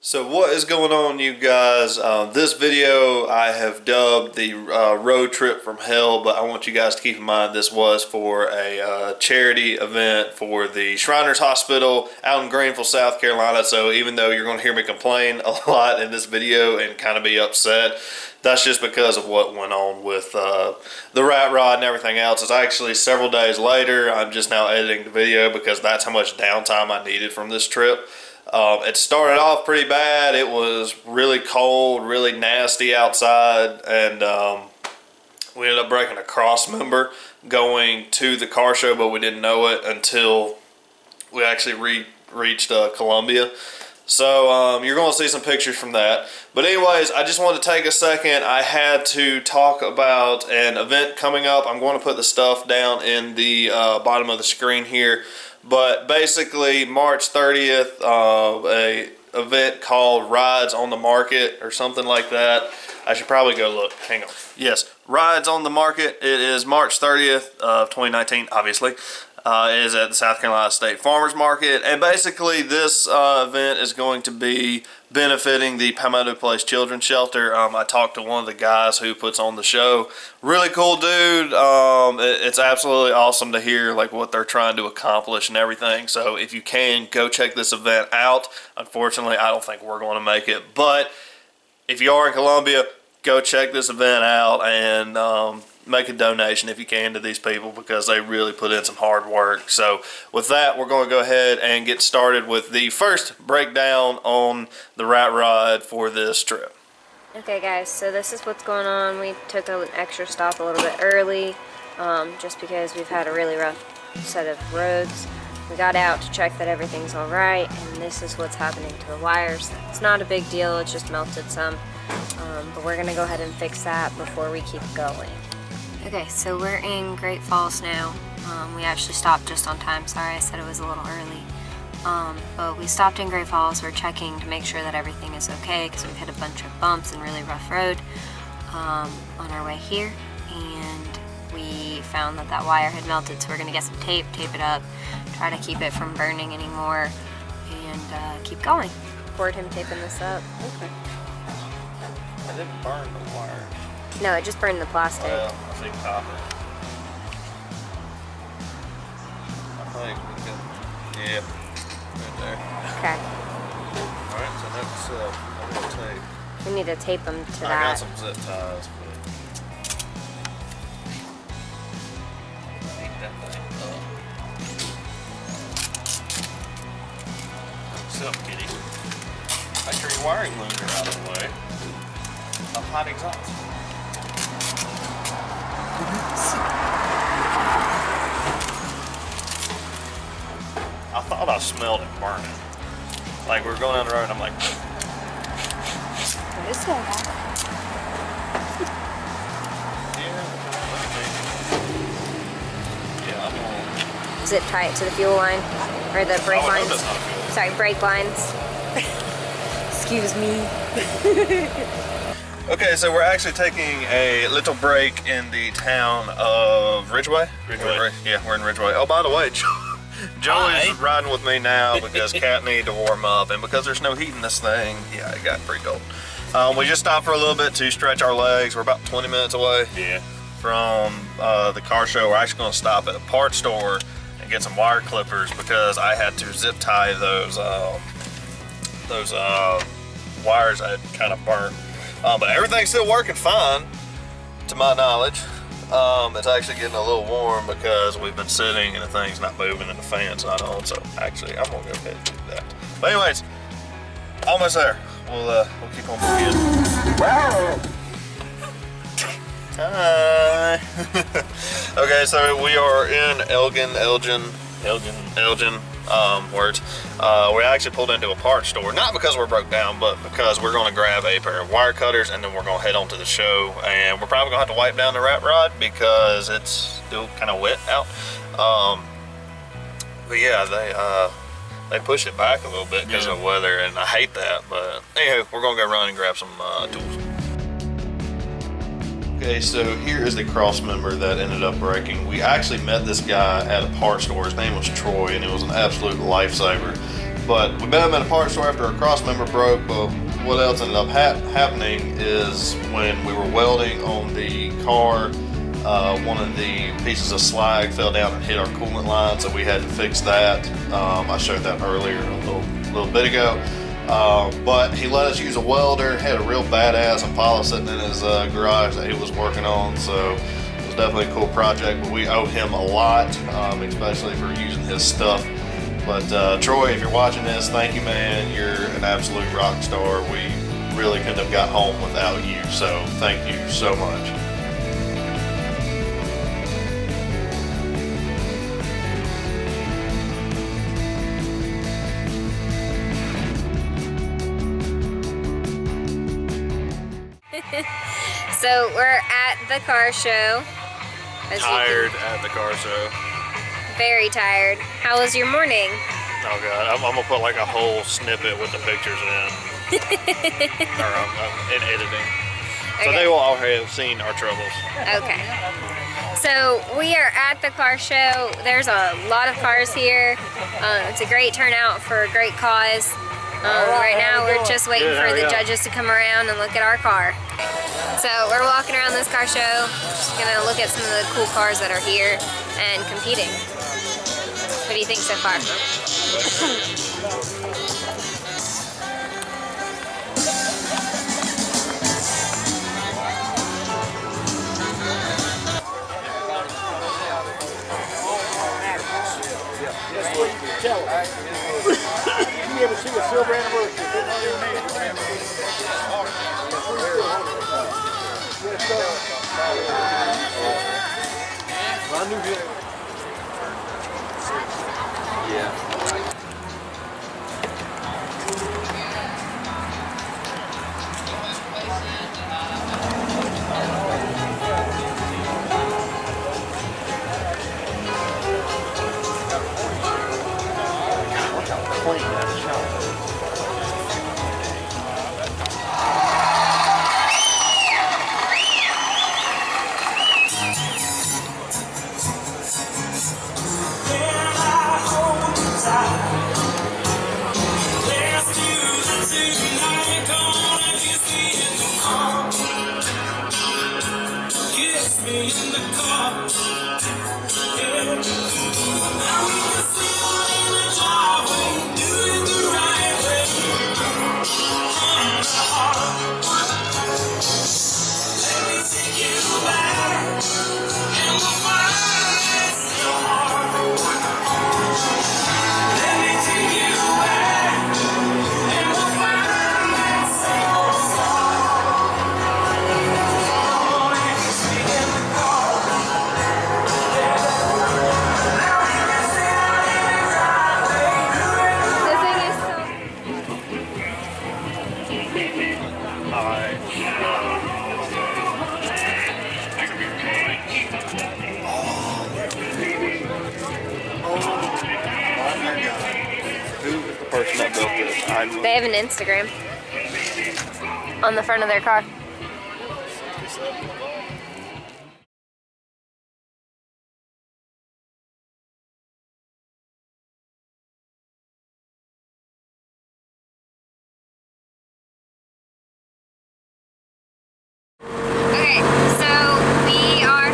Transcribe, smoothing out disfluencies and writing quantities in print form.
So what is going on, you guys? This video I have dubbed the road trip from hell, but I want you guys to keep in mind this was for a charity event for the Shriners Hospital out in Greenville, South Carolina. So even though you're going to hear me complain a lot in this video and kind of be upset, that's just because of what went on with the rat rod and everything else. It's actually several days later. I'm just now editing the video because that's how much downtime I needed from this trip. It started off pretty bad. It was really cold, really nasty outside, and we ended up breaking a cross member going to the car show, but we didn't know it until we actually reached Columbia. So you're going to see some pictures from that. But anyways, I just wanted to take a second. I had to talk about an event coming up. I'm going to put the stuff down in the bottom of the screen here. But basically, March 30th, a event called Rides on the Market or something like that. I should probably go look. Hang on. Yes, Rides on the Market. It is March 30th of 2019, obviously. It is at the South Carolina State Farmers Market. And basically, this event is going to be benefiting the Palmetto Place Children's Shelter. I talked to one of the guys who puts on the show. Really cool dude. It's absolutely awesome to hear like what they're trying to accomplish and everything. So if you can, go check this event out. Unfortunately, I don't think we're going to make it. But if you are in Columbia, go check this event out and make a donation if you can to these people because they really put in some hard work. So with that, we're going to go ahead and get started with the first breakdown on the rat rod for this trip. Okay guys, so this is what's going on. We took an extra stop a little bit early just because we've had a really rough set of roads. We got out to check that everything's alright, and this is what's happening to the wires. It's not a big deal, it just melted some, but we're going to go ahead and fix that before we keep going. Okay, so we're in Great Falls now. We actually stopped just on time. Sorry, I said it was a little early. But we stopped in Great Falls. We're checking to make sure that everything is okay because we've hit a bunch of bumps and really rough road on our way here. And we found that that wire had melted, so we're going to get some tape it up, try to keep it from burning anymore, and keep going. Record him taping this up. Okay. I didn't burn the wire. No, it just burned the plastic. Well, I see copper. I think we can, yeah, right there. Okay. Alright, so next I'm going to tape. We need to tape them to that. I got some zip ties, but take that thing up. What's up, kitty? Make sure your wiring looms are out of the way. A hot exhaust. I thought I smelled it burning. Like we were going down the road and I'm like, It is still hot. yeah, I'm on. Is it tight to the fuel line? Or the brake lines? That's not a fuel. Sorry, brake lines. Excuse me. Okay, so we're actually taking a little break in the town of Ridgeway. Yeah, we're in Ridgeway. Oh, by the way, Joey's riding with me now because Cat needed to warm up, and because there's no heat in this thing, yeah, it got pretty cold. We just stopped for a little bit to stretch our legs. We're about 20 minutes away from the car show. We're actually going to stop at a parts store and get some wire clippers because I had to zip tie those wires I had kind of burnt. But everything's still working fine, to my knowledge. It's actually getting a little warm because we've been sitting and the thing's not moving and the fan's not on. So actually, I'm gonna go ahead and do that. But anyways, almost there. We'll keep on moving. Hi. Okay, so we are in Elgin. Words. We actually pulled into a parts store, not because we're broke down, but because we're going to grab a pair of wire cutters and then we're going to head on to the show, and we're probably going to have to wipe down the rat rod because it's still kind of wet out. But yeah, they push it back a little bit because of weather, and I hate that. But anyway, we're going to go run and grab some tools. Okay, so here is the cross member that ended up breaking. We actually met this guy at a parts store. His name was Troy, and it was an absolute lifesaver. But we met him at a parts store after a cross member broke. But what else ended up happening is when we were welding on the car, one of the pieces of slag fell down and hit our coolant line, so we had to fix that. I showed that earlier a little bit ago. But he let us use a welder. Had a real badass Impala sitting in his garage that he was working on, so it was definitely a cool project. But we owe him a lot, especially for using his stuff. But Troy, if you're watching this, thank you, man. You're an absolute rock star. We really couldn't have got home without you, so thank you so much. So we're at the car show. Tired at the car show. Very tired. How was your morning? Oh god, I'm gonna put like a whole snippet with the pictures in. In editing. So Okay. they will all have seen our troubles. Okay. So we are at the car show. There's a lot of cars here. It's a great turnout for a great cause. Right now we're just waiting for the judges to come around and look at our car. So we're walking around this car show, just gonna look at some of the cool cars that are here and competing. What do you think so far? You ever see a silver anniversary? I knew him. Yeah. Person that built this. They have an Instagram on the front of their car. Okay, so we are